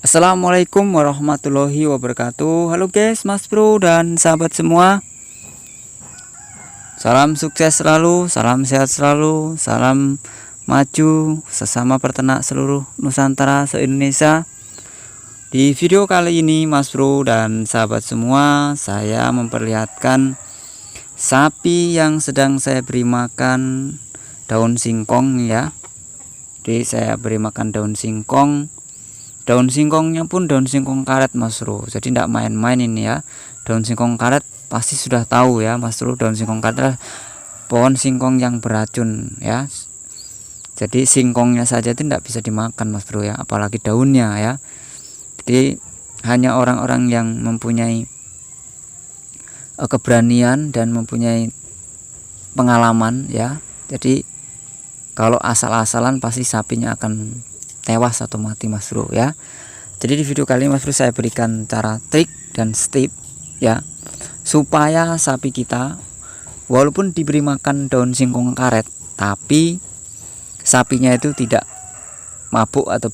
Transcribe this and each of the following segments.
Assalamualaikum warahmatullahi wabarakatuh. Halo guys, Mas Bro dan sahabat semua. Salam sukses selalu, salam sehat selalu, salam maju sesama peternak seluruh Nusantara se-Indonesia. Di video kali ini Mas Bro dan sahabat semua, saya memperlihatkan sapi yang sedang saya beri makan daun singkong ya. Jadi saya beri makan daun singkong. Daun singkongnya pun daun singkong karet Mas Bro. Jadi tidak main-main ini ya. Daun singkong karet pasti sudah tahu ya Mas Bro. Daun singkong karet adalah pohon singkong yang beracun ya. Jadi singkongnya saja itu tidak bisa dimakan Mas Bro ya, apalagi daunnya ya. Jadi hanya orang-orang yang mempunyai keberanian dan mempunyai pengalaman ya. Jadi kalau asal-asalan pasti sapinya akan tewas atau mati Mas Bro ya. Jadi di video kali ini Mas Bro saya berikan cara trik dan step ya, supaya sapi kita walaupun diberi makan daun singkong karet tapi sapinya itu tidak mabuk atau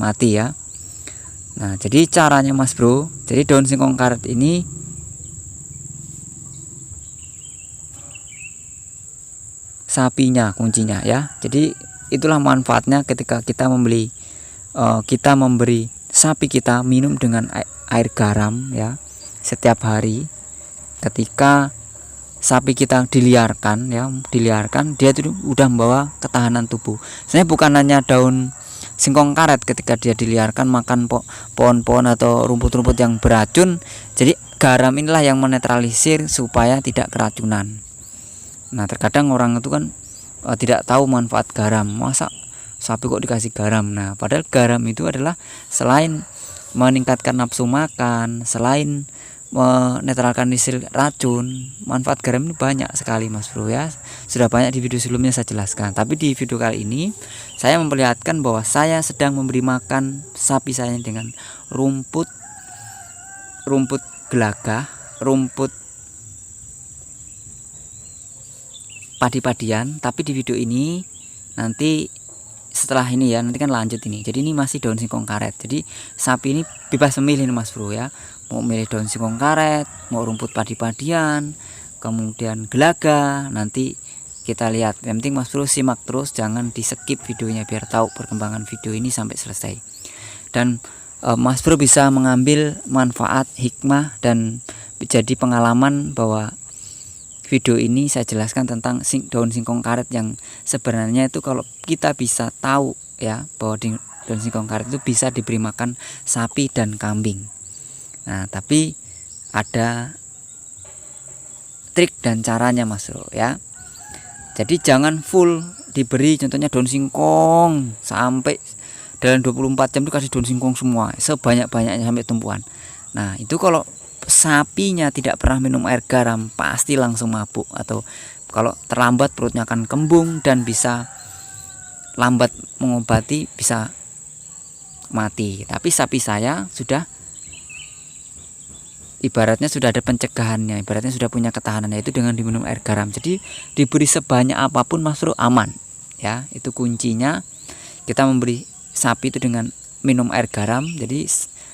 mati ya. Nah jadi caranya Mas Bro, jadi daun singkong karet ini sapinya kuncinya ya. Jadi itulah manfaatnya ketika kita memberi sapi kita minum dengan air garam ya setiap hari. Ketika sapi kita diliarkan dia itu udah membawa ketahanan tubuh. Sebenarnya bukan hanya daun singkong karet, ketika dia diliarkan makan pohon-pohon atau rumput-rumput yang beracun, jadi garam inilah yang menetralisir supaya tidak keracunan. Nah terkadang orang itu kan tidak tahu manfaat garam, masa sapi kok dikasih garam. Nah padahal garam itu adalah selain meningkatkan nafsu makan, selain menetralkan isil racun, manfaat garam ini banyak sekali Mas Bro ya. Sudah banyak di video sebelumnya saya jelaskan, tapi di video kali ini saya memperlihatkan bahwa saya sedang memberi makan sapi saya dengan rumput gelagah, rumput padi-padian. Tapi di video ini nanti setelah ini ya, nanti kan lanjut ini. Jadi ini masih daun singkong karet. Jadi sapi ini bebas memilih Mas Bro ya, mau milih daun singkong karet, mau rumput padi-padian, kemudian gelaga. Nanti kita lihat. Yang penting Mas Bro simak terus, jangan di skip videonya biar tahu perkembangan video ini sampai selesai. Dan Mas Bro bisa mengambil manfaat, hikmah, dan jadi pengalaman bahwa video ini saya jelaskan tentang daun singkong karet yang sebenarnya itu kalau kita bisa tahu ya bahwa daun singkong karet itu bisa diberi makan sapi dan kambing. Nah tapi ada trik dan caranya Mas Bro ya. Jadi jangan full diberi contohnya daun singkong sampai dalam 24 jam itu kasih daun singkong semua sebanyak-banyaknya sampai tumpuan. Nah itu kalau sapinya tidak pernah minum air garam pasti langsung mabuk, atau kalau terlambat perutnya akan kembung dan bisa lambat mengobati, bisa mati. Tapi sapi saya sudah ibaratnya sudah ada pencegahannya, ibaratnya sudah punya ketahanan, yaitu dengan diminum air garam. Jadi diberi sebanyak apapun Mas Bro aman ya. Itu kuncinya, kita memberi sapi itu dengan minum air garam. Jadi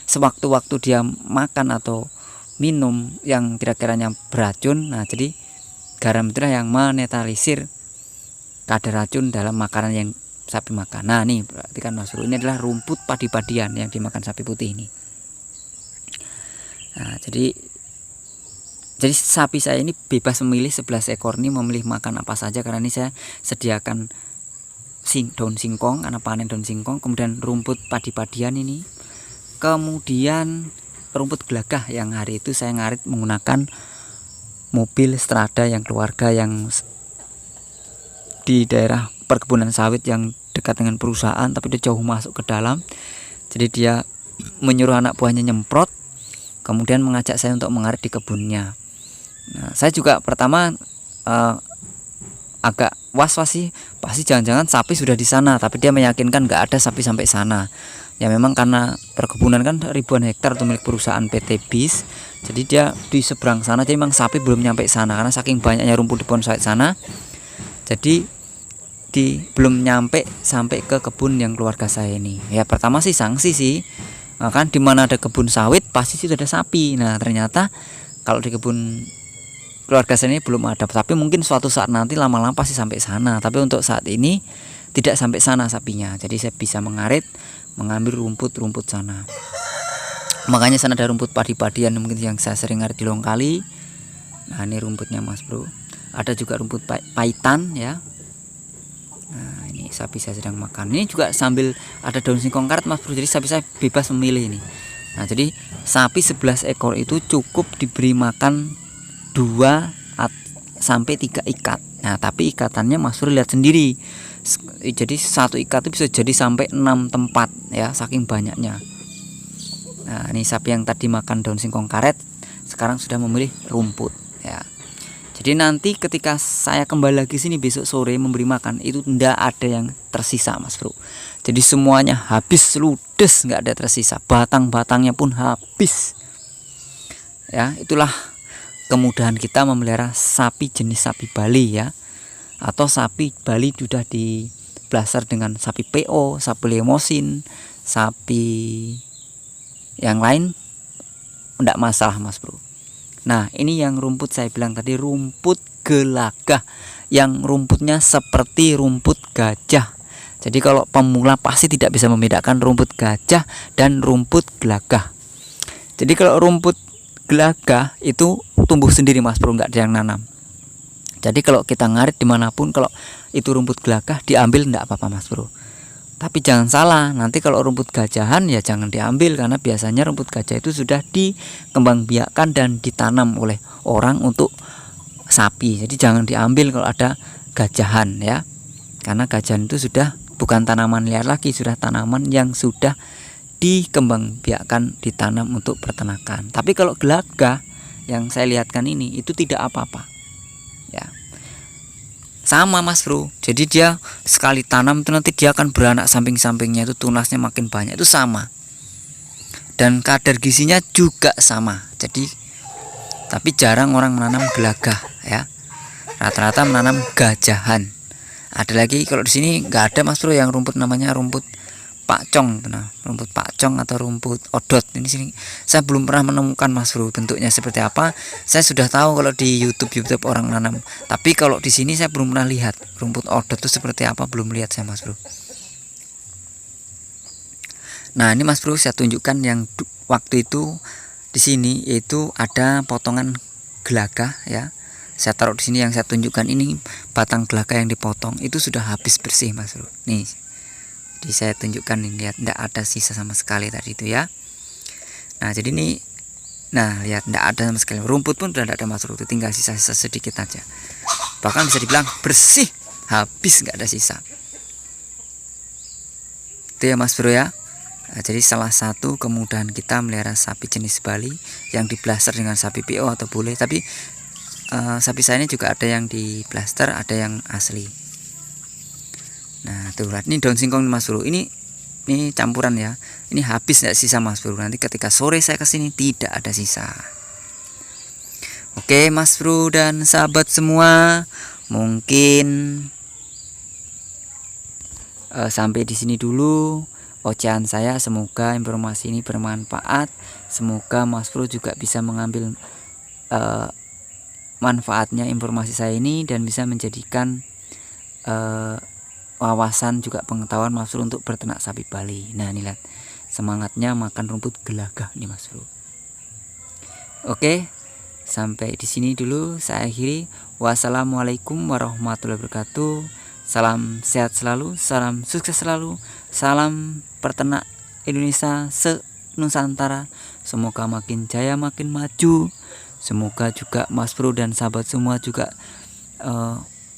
sewaktu-waktu dia makan atau minum yang kira-kiranya beracun, nah jadi garam itulah yang menetralisir kadar racun dalam makanan yang sapi makan. Nah nih perhatikan Mas Bro, ini adalah rumput padi-padian yang dimakan sapi putih ini. Nah jadi sapi saya ini bebas memilih, 11 ekor ini memilih makan apa saja, karena ini saya sediakan daun singkong, karena panen daun singkong, kemudian rumput padi-padian ini, kemudian rumput gelagah yang hari itu saya ngarit menggunakan mobil Strada yang keluarga yang di daerah perkebunan sawit yang dekat dengan perusahaan, tapi dia jauh masuk ke dalam. Jadi dia menyuruh anak buahnya nyemprot, kemudian mengajak saya untuk mengarit di kebunnya. Nah saya juga pertama agak was-was sih, pasti jangan-jangan sapi sudah di sana, tapi dia meyakinkan nggak ada sapi sampai sana. Ya memang karena perkebunan kan ribuan hektar itu milik perusahaan PT BIS, jadi dia di seberang sana, jadi memang sapi belum nyampe sana karena saking banyaknya rumput di pohon sawit sana. Jadi belum nyampe sampai ke kebun yang keluarga saya ini. Ya pertama sih sanksi sih, kan di mana ada kebun sawit pasti situ ada sapi. Nah ternyata kalau di kebun keluarga saya ini belum ada, tapi mungkin suatu saat nanti lama-lama pasti sampai sana. Tapi untuk saat ini tidak sampai sana sapinya, jadi saya bisa mengarit, mengambil rumput-rumput sana. Makanya sana ada rumput padi-padian mungkin yang saya sering ngarit di Longkali. Nah ini rumputnya Mas Bro. Ada juga rumput paitan ya. Nah ini sapi saya sedang makan. Ini juga sambil ada daun singkong karet Mas Bro. Jadi sapi saya bebas memilih ini. Nah jadi sapi 11 ekor itu cukup diberi makan 2 sampai 3 ikat. Nah tapi ikatannya Mas Bro lihat sendiri. Jadi satu ikat itu bisa jadi sampai 6 tempat ya, saking banyaknya. Nah ini sapi yang tadi makan daun singkong karet sekarang sudah memilih rumput ya. Jadi nanti ketika saya kembali lagi sini besok sore memberi makan, itu tidak ada yang tersisa Mas Bro. Jadi semuanya habis ludes, nggak ada tersisa. Batang-batangnya pun habis. Ya, itulah kemudahan kita memelihara sapi jenis sapi Bali ya. Atau sapi Bali sudah diblaster dengan sapi PO, sapi Limousin, sapi yang lain tidak masalah Mas Bro. Nah ini yang rumput saya bilang tadi, rumput gelagah, yang rumputnya seperti rumput gajah. Jadi kalau pemula pasti tidak bisa membedakan rumput gajah dan rumput gelagah. Jadi kalau rumput gelagah itu tumbuh sendiri Mas Bro, nggak ada yang nanam. Jadi kalau kita ngarit dimanapun, kalau itu rumput gelagah diambil nggak apa-apa Mas Bro. Tapi jangan salah, nanti kalau rumput gajahan ya jangan diambil, karena biasanya rumput gajah itu sudah dikembangbiakkan dan ditanam oleh orang untuk sapi. Jadi jangan diambil kalau ada gajahan ya. Karena gajahan itu sudah bukan tanaman liar lagi, sudah tanaman yang sudah dikembangbiakkan, ditanam untuk peternakan. Tapi kalau gelagah yang saya lihatkan ini itu tidak apa-apa. Ya. Sama Mas Bro, jadi dia sekali tanam itu nanti dia akan beranak, samping-sampingnya itu tunasnya makin banyak, itu sama. Dan kadar gizinya juga sama. Jadi tapi jarang orang menanam gelagah ya. Rata-rata menanam gajahan. Ada lagi kalau di sini nggak ada Mas Bro yang rumput namanya rumput pakcong, nah, rumput pakcong atau rumput odot. Ini sini saya belum pernah menemukan Mas Bro bentuknya seperti apa. Saya sudah tahu kalau di YouTube orang nanam, tapi kalau di sini saya belum pernah lihat rumput odot itu seperti apa, belum lihat saya Mas Bro. Nah ini Mas Bro saya tunjukkan yang waktu itu di sini, yaitu ada potongan gelagah ya. Saya taruh di sini, yang saya tunjukkan ini batang gelagah yang dipotong itu sudah habis bersih Mas Bro. Nih. Jadi saya tunjukkan nih, lihat tidak ada sisa sama sekali tadi itu ya. Nah jadi ini, nah lihat tidak ada sama sekali, rumput pun sudah tidak ada Mas Bro, tinggal sisa-sisa sedikit aja. Bahkan bisa dibilang bersih, habis nggak ada sisa. Itu ya Mas Bro ya. Nah, jadi salah satu kemudahan kita melihara sapi jenis Bali yang diblaster dengan sapi PO atau boleh, tapi sapi saya ini juga ada yang diblaster, ada yang asli. Nah tuh lihat, ini daun singkong Mas Bro, ini campuran ya. Ini habis tidak sisa Mas Bro, nanti ketika sore saya kesini tidak ada sisa. Oke Mas Bro dan sahabat semua, mungkin sampai di sini dulu ocehan saya. Semoga informasi ini bermanfaat, semoga Mas Bro juga bisa mengambil manfaatnya informasi saya ini dan bisa menjadikan wawasan juga pengetahuan Mas Bro untuk berternak sapi Bali. Nah ini lihat semangatnya makan rumput gelagah nih Mas Bro. Oke, sampai di sini dulu saya akhiri. Wassalamualaikum warahmatullahi wabarakatuh. Salam sehat selalu, salam sukses selalu, salam peternak Indonesia se-Nusantara. Semoga makin jaya, makin maju. Semoga juga Mas Bro dan sahabat semua juga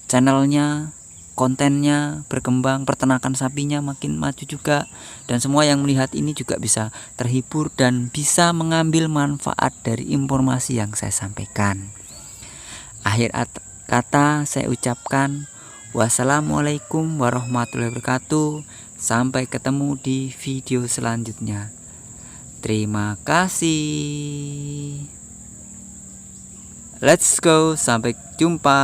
channelnya, kontennya berkembang, peternakan sapinya makin maju juga, dan semua yang melihat ini juga bisa terhibur dan bisa mengambil manfaat dari informasi yang saya sampaikan. Akhir kata saya ucapkan wassalamualaikum warahmatullahi wabarakatuh. Sampai ketemu di video selanjutnya. Terima kasih. Let's go, sampai jumpa.